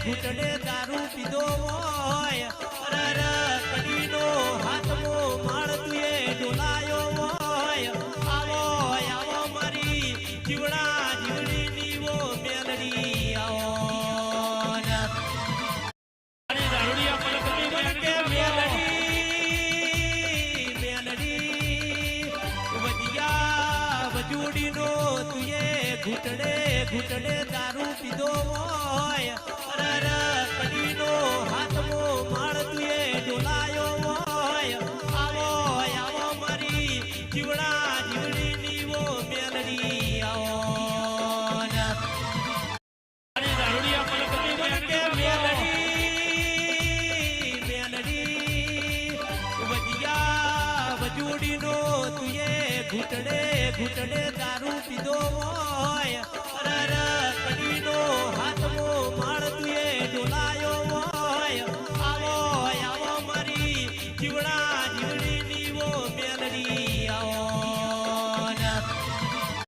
ઘૂંટડે દારૂ પીધો હોય અરર કડીનો હાથમો માળ તુએ ડોલાયો હોય આવો આવો મારી જીવડા જીવડી નીવો મેલડી આવો અને દારૂડિયા પલકની કે મેલડી વજિયા વજુડીનો તુએ ઘૂંટડે ઘૂંટડે દારૂ પીધો હોય અરર કડીનો હાથમો માળ તુએ ડોલાયો હોય આવો આવો મારી જીવડા જીવડી નીવો મેલડી આવો અને દારૂડિયા પલકની કે મેલડી વજિયા વજુડીનો તુએ ઘૂંટડે ઘૂંટડે દારૂ પીધો હોય